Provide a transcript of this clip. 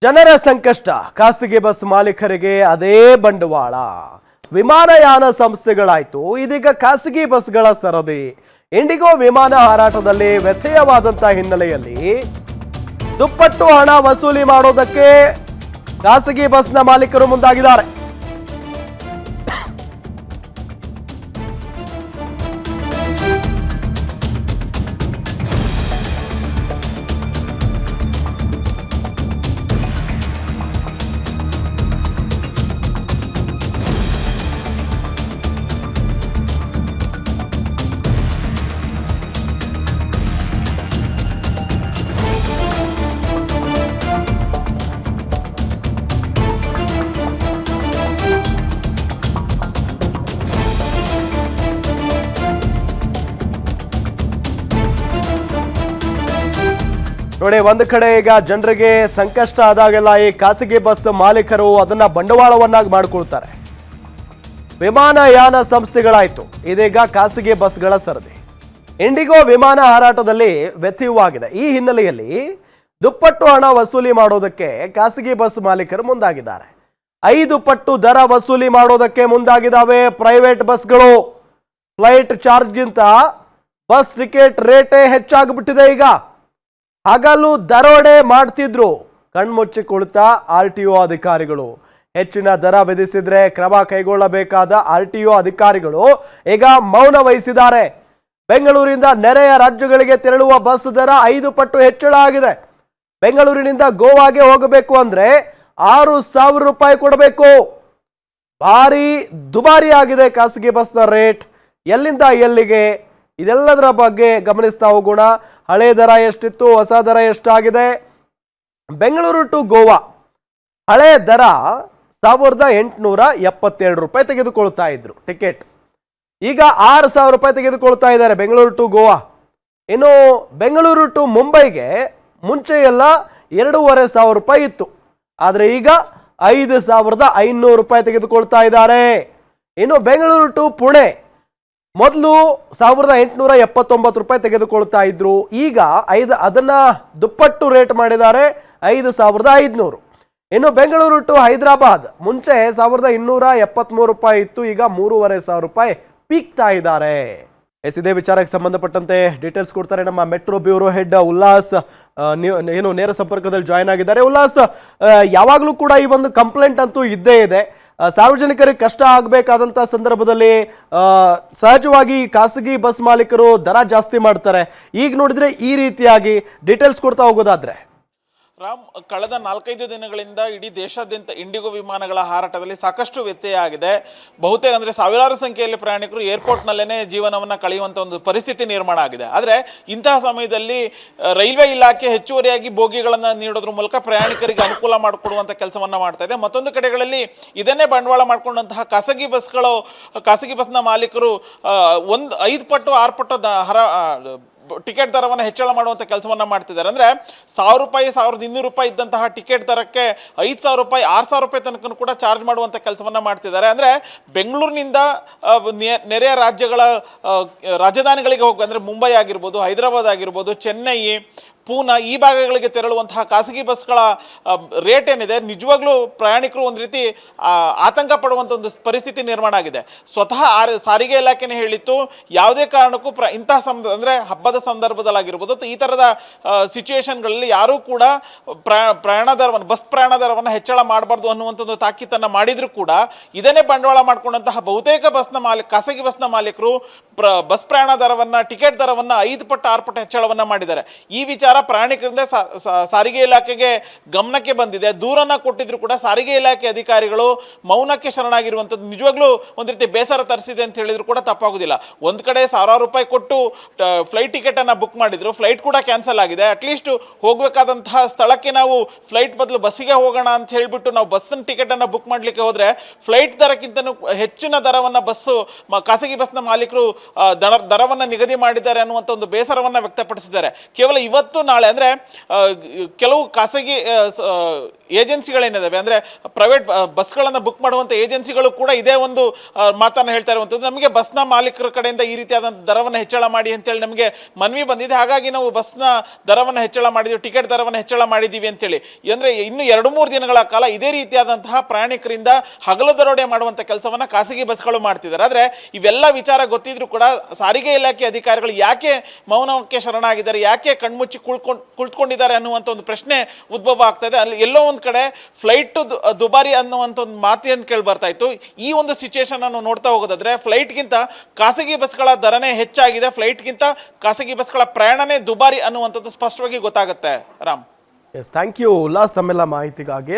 ಜನರ ಸಂಕಷ್ಟ ಖಾಸಗಿ ಬಸ್ ಮಾಲೀಕರಿಗೆ ಅದೇ ಬಂಡವಾಳ. ವಿಮಾನಯಾನ ಸಂಸ್ಥೆಗಳಾಯ್ತು, ಇದೀಗ ಖಾಸಗಿ ಬಸ್ಗಳ ಸರದಿ. ಇಂಡಿಗೋ ವಿಮಾನ ಹಾರಾಟದಲ್ಲಿ ವ್ಯತ್ಯಯವಾದಂತಹ ಹಿನ್ನೆಲೆಯಲ್ಲಿ ದುಪ್ಪಟ್ಟು ಹಣ ವಸೂಲಿ ಮಾಡೋದಕ್ಕೆ ಖಾಸಗಿ ಬಸ್ನ ಮಾಲೀಕರು ಮುಂದಾಗಿದ್ದಾರೆ. ನೋಡಿ, ಒಂದು ಕಡೆ ಈಗ ಜನರಿಗೆ ಸಂಕಷ್ಟ ಆದಾಗೆಲ್ಲ ಈ ಖಾಸಗಿ ಬಸ್ ಮಾಲೀಕರು ಅದನ್ನ ಬಂಡವಾಳವನ್ನಾಗಿ ಮಾಡಿಕೊಳ್ತಾರೆ. ವಿಮಾನಯಾನ ಸಂಸ್ಥೆಗಳಾಯ್ತು, ಇದೀಗ ಖಾಸಗಿ ಬಸ್ಗಳ ಸರದಿ. ಇಂಡಿಗೋ ವಿಮಾನ ಹಾರಾಟದಲ್ಲಿ ವ್ಯತ್ಯಯವಾಗಿದೆ. ಈ ಹಿನ್ನೆಲೆಯಲ್ಲಿ ದುಪ್ಪಟ್ಟು ಹಣ ವಸೂಲಿ ಮಾಡೋದಕ್ಕೆ ಖಾಸಗಿ ಬಸ್ ಮಾಲೀಕರು ಮುಂದಾಗಿದ್ದಾರೆ. 5 ಪಟ್ಟು ದರ ವಸೂಲಿ ಮಾಡೋದಕ್ಕೆ ಮುಂದಾಗಿದ್ದಾವೆ ಪ್ರೈವೇಟ್ ಬಸ್ಗಳು. ಫ್ಲೈಟ್ ಚಾರ್ಜ್ಗಿಂತ ಬಸ್ ಟಿಕೆಟ್ ರೇಟೇ ಹೆಚ್ಚಾಗ್ಬಿಟ್ಟಿದೆ. ಈಗ ಹಗಲು ದರೋಡೆ ಮಾಡ್ತಿದ್ರು ಕಣ್ಮುಚ್ಚಿ ಕುಳಿತ RTO ಅಧಿಕಾರಿಗಳು. ಹೆಚ್ಚಿನ ದರ ವಿಧಿಸಿದ್ರೆ ಕ್ರಮ ಕೈಗೊಳ್ಳಬೇಕಾದ RTO ಅಧಿಕಾರಿಗಳು ಈಗ ಮೌನ ವಹಿಸಿದ್ದಾರೆ. ಬೆಂಗಳೂರಿನಿಂದ ನೆರೆಯ ರಾಜ್ಯಗಳಿಗೆ ತೆರಳುವ ಬಸ್ ದರ 5 ಪಟ್ಟು ಹೆಚ್ಚಳ ಆಗಿದೆ. ಬೆಂಗಳೂರಿನಿಂದ ಗೋವಾಗೆ ಹೋಗಬೇಕು ಅಂದ್ರೆ 6,000 ರೂಪಾಯಿ ಕೊಡಬೇಕು. ಭಾರಿ ದುಬಾರಿ ಆಗಿದೆ ಖಾಸಗಿ ಬಸ್ನ ರೇಟ್. ಎಲ್ಲಿಂದ ಎಲ್ಲಿಗೆ, ಇದೆಲ್ಲದರ ಬಗ್ಗೆ ಗಮನಿಸ್ತಾ ಹೋಗೋಣ. ಹಳೆ ದರ ಎಷ್ಟಿತ್ತು, ಹೊಸ ದರ ಎಷ್ಟಾಗಿದೆ. ಬೆಂಗಳೂರು ಟು ಗೋವಾ ಹಳೆ ದರ 1,872 ರೂಪಾಯಿ ತೆಗೆದುಕೊಳ್ತಾ ಇದ್ರು ಟಿಕೆಟ್. ಈಗ 6,000 ರೂಪಾಯಿ ತೆಗೆದುಕೊಳ್ತಾ ಇದ್ದಾರೆ ಬೆಂಗಳೂರು ಟು ಗೋವಾ. ಇನ್ನು ಬೆಂಗಳೂರು ಟು ಮುಂಬೈಗೆ ಮುಂಚೆ ಎಲ್ಲ 2,500 ರೂಪಾಯಿ ಇತ್ತು, ಆದರೆ ಈಗ 5,500 ರೂಪಾಯಿ ತೆಗೆದುಕೊಳ್ತಾ ಇದ್ದಾರೆ. ಇನ್ನು ಬೆಂಗಳೂರು ಟು ಪುಣೆ ಮೊದಲು 1,879 ರೂಪಾಯಿ ತೆಗೆದುಕೊಳ್ತಾ ಇದ್ರು, ಈಗ ಅದನ್ನ ದುಪ್ಪಟ್ಟು ರೇಟ್ ಮಾಡಿದ್ದಾರೆ, 5,500. ಇನ್ನು ಬೆಂಗಳೂರು ಟು ಹೈದರಾಬಾದ್ ಮುಂಚೆ 1,273 ರೂಪಾಯಿ ಇತ್ತು, ಈಗ 3,500 ರೂಪಾಯಿ ಪೀಕ್ತಾ ಇದ್ದಾರೆ. ಇದೇ ವಿಚಾರಕ್ಕೆ ಸಂಬಂಧಪಟ್ಟಂತೆ ಡೀಟೇಲ್ಸ್ ಕೊಡ್ತಾರೆ ನಮ್ಮ ಮೆಟ್ರೋ ಬ್ಯೂರೋ ಹೆಡ್ ಉಲ್ಲಾಸ್. ಏನು ನೇರ ಸಂಪರ್ಕದಲ್ಲಿ ಜಾಯ್ನ್ ಆಗಿದ್ದಾರೆ. ಉಲ್ಲಾಸ್, ಯಾವಾಗಲೂ ಕೂಡ ಈ ಒಂದು ಕಂಪ್ಲೇಂಟ್ ಅಂತೂ ಇದ್ದೇ ಇದೆ. ಸಾರ್ವಜನಿಕರಿಗೆ ಕಷ್ಟ ಆಗಬೇಕಾದಂಥ ಸಂದರ್ಭದಲ್ಲಿ ಸಹಜವಾಗಿ ಖಾಸಗಿ ಬಸ್ ಮಾಲೀಕರು ದರ ಜಾಸ್ತಿ ಮಾಡ್ತಾರೆ. ಈಗ ನೋಡಿದ್ರೆ ಈ ರೀತಿಯಾಗಿ ಡೀಟೇಲ್ಸ್ ಕೊಡ್ತಾ ಹೋಗೋದಾದ್ರೆ ರಾಮ್, ಕಳೆದ 4-5 ದಿನಗಳಿಂದ ಇಡೀ ದೇಶಾದ್ಯಂತ ಇಂಡಿಗೋ ವಿಮಾನಗಳ ಹಾರಾಟದಲ್ಲಿ ಸಾಕಷ್ಟು ವ್ಯತ್ಯಯ ಆಗಿದೆ. ಬಹುತೇಕ ಅಂದರೆ ಸಾವಿರಾರು ಸಂಖ್ಯೆಯಲ್ಲಿ ಪ್ರಯಾಣಿಕರು ಏರ್ಪೋರ್ಟ್ನಲ್ಲೇ ಜೀವನವನ್ನು ಕಳೆಯುವಂಥ ಒಂದು ಪರಿಸ್ಥಿತಿ ನಿರ್ಮಾಣ ಆಗಿದೆ. ಆದರೆ ಇಂತಹ ಸಮಯದಲ್ಲಿ ರೈಲ್ವೆ ಇಲಾಖೆ ಹೆಚ್ಚುವರಿಯಾಗಿ ಬೋಗಿಗಳನ್ನು ನೀಡೋದ್ರ ಮೂಲಕ ಪ್ರಯಾಣಿಕರಿಗೆ ಅನುಕೂಲ ಮಾಡಿಕೊಡುವಂಥ ಕೆಲಸವನ್ನು ಮಾಡ್ತಾ ಇದೆ. ಮತ್ತೊಂದು ಕಡೆಗಳಲ್ಲಿ ಇದನ್ನೇ ಬಂಡವಾಳ ಮಾಡಿಕೊಂಡಂತಹ ಖಾಸಗಿ ಬಸ್ನ ಮಾಲೀಕರು 5 ಪಟ್ಟು 6 ಪಟ್ಟು ಟಿಕೆಟ್ ದರವನ್ನು ಹೆಚ್ಚಳ ಮಾಡುವಂಥ ಕೆಲಸವನ್ನು ಮಾಡ್ತಿದ್ದಾರೆ. ಅಂದರೆ 1,000 ರೂಪಾಯಿ 1,200 ರೂಪಾಯಿ ಇದ್ದಂತಹ ಟಿಕೆಟ್ ದರಕ್ಕೆ 5,000 ರೂಪಾಯಿ 6,000 ರೂಪಾಯಿ ತನಕ ಕೂಡ ಚಾರ್ಜ್ ಮಾಡುವಂಥ ಕೆಲಸವನ್ನು ಮಾಡ್ತಿದ್ದಾರೆ. ಅಂದರೆ ಬೆಂಗಳೂರಿನಿಂದ ನೆರೆಯ ರಾಜ್ಯಗಳ ರಾಜಧಾನಿಗಳಿಗೆ ಹೋಗಿ, ಅಂದರೆ ಮುಂಬೈ ಆಗಿರ್ಬೋದು, ಹೈದರಾಬಾದ್ ಆಗಿರ್ಬೋದು, ಚೆನ್ನೈ, ಪೂನಾ ಈ ಭಾಗಗಳಿಗೆ ತೆರಳುವಂತಹ ಖಾಸಗಿ ಬಸ್ಗಳ ರೇಟ್ ಏನಿದೆ, ನಿಜವಾಗ್ಲೂ ಪ್ರಯಾಣಿಕರು ಒಂದು ರೀತಿ ಆತಂಕ ಪಡುವಂಥ ಒಂದು ಪರಿಸ್ಥಿತಿ ನಿರ್ಮಾಣ ಆಗಿದೆ. ಸ್ವತಃ ಸಾರಿಗೆ ಇಲಾಖೆನೇ ಹೇಳಿತ್ತು, ಯಾವುದೇ ಕಾರಣಕ್ಕೂ ಇಂತಹ ಅಂದರೆ ಹಬ್ಬದ ಸಂದರ್ಭದಲ್ಲಾಗಿರ್ಬೋದು ಈ ಥರದ ಸಿಚುವೇಶನ್ಗಳಲ್ಲಿ ಯಾರೂ ಕೂಡ ಬಸ್ ಪ್ರಯಾಣ ದರವನ್ನು ಹೆಚ್ಚಳ ಮಾಡಬಾರ್ದು ಅನ್ನುವಂಥದ್ದು ತಾಕೀತನ್ನು ಮಾಡಿದರೂ ಕೂಡ ಇದನ್ನೇ ಬಂಡವಾಳ ಮಾಡಿಕೊಂಡಂತಹ ಬಹುತೇಕ ಖಾಸಗಿ ಬಸ್ನ ಮಾಲೀಕರು ಬಸ್ ಪ್ರಯಾಣ ದರವನ್ನು, ಟಿಕೆಟ್ ದರವನ್ನು 5 ಪಟ್ಟು 6 ಪಟ್ಟು ಹೆಚ್ಚಳವನ್ನು ಮಾಡಿದ್ದಾರೆ. ಈ ವಿಚಾರ ಪ್ರಯಾಣಿಕರಿಂದ ಸಾರಿಗೆ ಇಲಾಖೆಗೆ ಗಮನಕ್ಕೆ ಬಂದಿದೆ. ದೂರನ್ನ ಕೊಟ್ಟಿದ್ರು ಕೂಡ ಸಾರಿಗೆ ಇಲಾಖೆ ಅಧಿಕಾರಿಗಳು ಮೌನಕ್ಕೆ ಶರಣಾಗಿರುವಂಥದ್ದು ನಿಜವಾಗ್ಲೂ ಒಂದು ರೀತಿ ಬೇಸರ ತರಿಸಿದೆ ಅಂತ ಹೇಳಿದ್ರು ಕೂಡ ತಪ್ಪಾಗೋದಿಲ್ಲ. ಒಂದು ಕಡೆ 1,000 ರೂಪಾಯಿ ಕೊಟ್ಟು ಫ್ಲೈಟ್ ಟಿಕೆಟನ್ನು ಬುಕ್ ಮಾಡಿದ್ರು, ಫ್ಲೈಟ್ ಕೂಡ ಕ್ಯಾನ್ಸಲ್ ಆಗಿದೆ. ಅಟ್ಲೀಸ್ಟ್ ಹೋಗಬೇಕಾದಂತಹ ಸ್ಥಳಕ್ಕೆ ನಾವು ಫ್ಲೈಟ್ ಬದಲು ಬಸ್ಸಿಗೆ ಹೋಗೋಣ ಅಂತ ಹೇಳಿಬಿಟ್ಟು ನಾವು ಬಸ್ಸಿನ ಟಿಕೆಟನ್ನು ಬುಕ್ ಮಾಡಲಿಕ್ಕೆ ಹೋದರೆ ಫ್ಲೈಟ್ ದರಕ್ಕಿಂತಲೂ ಹೆಚ್ಚಿನ ದರವನ್ನು ಖಾಸಗಿ ಬಸ್ನ ಮಾಲೀಕರು ದರವನ್ನು ನಿಗದಿ ಮಾಡಿದ್ದಾರೆ ಅನ್ನುವಂಥ ಒಂದು ಬೇಸರವನ್ನು ವ್ಯಕ್ತಪಡಿಸಿದ್ದಾರೆ. ಕೇವಲ ಇವತ್ತು ನಾಳೆ ಅಂದರೆ ಕೆಲವು ಖಾಸಗಿ ಏಜೆನ್ಸಿಗಳೇನಿದಾವೆ ಅಂದರೆ ಪ್ರೈವೇಟ್ ಬಸ್ಗಳನ್ನು ಬುಕ್ ಮಾಡುವಂಥ ಏಜೆನ್ಸಿಗಳು ಕೂಡ ಇದೇ ಒಂದು ಮಾತನ್ನು ಹೇಳ್ತಾ ಇರುವಂಥದ್ದು. ನಮಗೆ ಬಸ್ನ ಮಾಲೀಕರ ಕಡೆಯಿಂದ ಈ ರೀತಿಯಾದ ದರವನ್ನು ಹೆಚ್ಚಳ ಮಾಡಿ ಅಂತೇಳಿ ನಮಗೆ ಮನವಿ ಬಂದಿದೆ, ಹಾಗಾಗಿ ನಾವು ಬಸ್ನ ದರವನ್ನು ಹೆಚ್ಚಳ ಮಾಡಿದ್ದೀವಿ, ಟಿಕೆಟ್ ದರವನ್ನು ಹೆಚ್ಚಳ ಮಾಡಿದ್ದೀವಿ ಅಂತೇಳಿ. ಅಂದರೆ ಇನ್ನು 2-3 ದಿನಗಳ ಕಾಲ ಇದೇ ರೀತಿಯಾದಂತಹ ಪ್ರಯಾಣಿಕರಿಂದ ಹಗಲು ದರೋಡೆ ಮಾಡುವಂಥ ಕೆಲಸವನ್ನು ಖಾಸಗಿ ಬಸ್ಗಳು ಮಾಡ್ತಿದ್ದಾರೆ. ಆದರೆ ಇವೆಲ್ಲ ವಿಚಾರ ಗೊತ್ತಿದ್ರೂ ಕೂಡ ಸಾರಿಗೆ ಇಲಾಖೆ ಅಧಿಕಾರಿಗಳು ಯಾಕೆ ಮೌನಕ್ಕೆ ಶರಣಾಗಿದ್ದಾರೆ, ಯಾಕೆ ಕಣ್ಮುಚ್ಚಿ ಕುಳಿತುಕೊಂಡಿದ್ದಾರೆ ಅನ್ನುವಂಥ ಒಂದು ಪ್ರಶ್ನೆ ಉದ್ಭವ ಆಗ್ತದೆ. ಅಲ್ಲಿ ಎಲ್ಲೋ ಒಂದು ಕಡೆ ಫ್ಲೈಟ್ ದುಬಾರಿ ಅನ್ನುವಂಥ ಒಂದು ಮಾತೇನು ಕೇಳಿ ಬರ್ತಾ ಇತ್ತು. ಈ ಒಂದು ಸಿಚುಯೇಷನ್ ಅನ್ನು ನೋಡ್ತಾ ಹೋಗೋದಾದ್ರೆ ಫ್ಲೈಟ್ಗಿಂತ ಖಾಸಗಿ ಬಸ್ಗಳ ದರನೇ ಹೆಚ್ಚಾಗಿದೆ, ಫ್ಲೈಟ್ಗಿಂತ ಖಾಸಗಿ ಬಸ್ಗಳ ಪ್ರಯಾಣನೇ ದುಬಾರಿ ಅನ್ನುವಂಥದ್ದು ಸ್ಪಷ್ಟವಾಗಿ ಗೊತ್ತಾಗುತ್ತೆ. Ram, yes, thank you Ullas ತಮ್ಮೆಲ್ಲ ಮಾಹಿತಿಗಾಗಿ.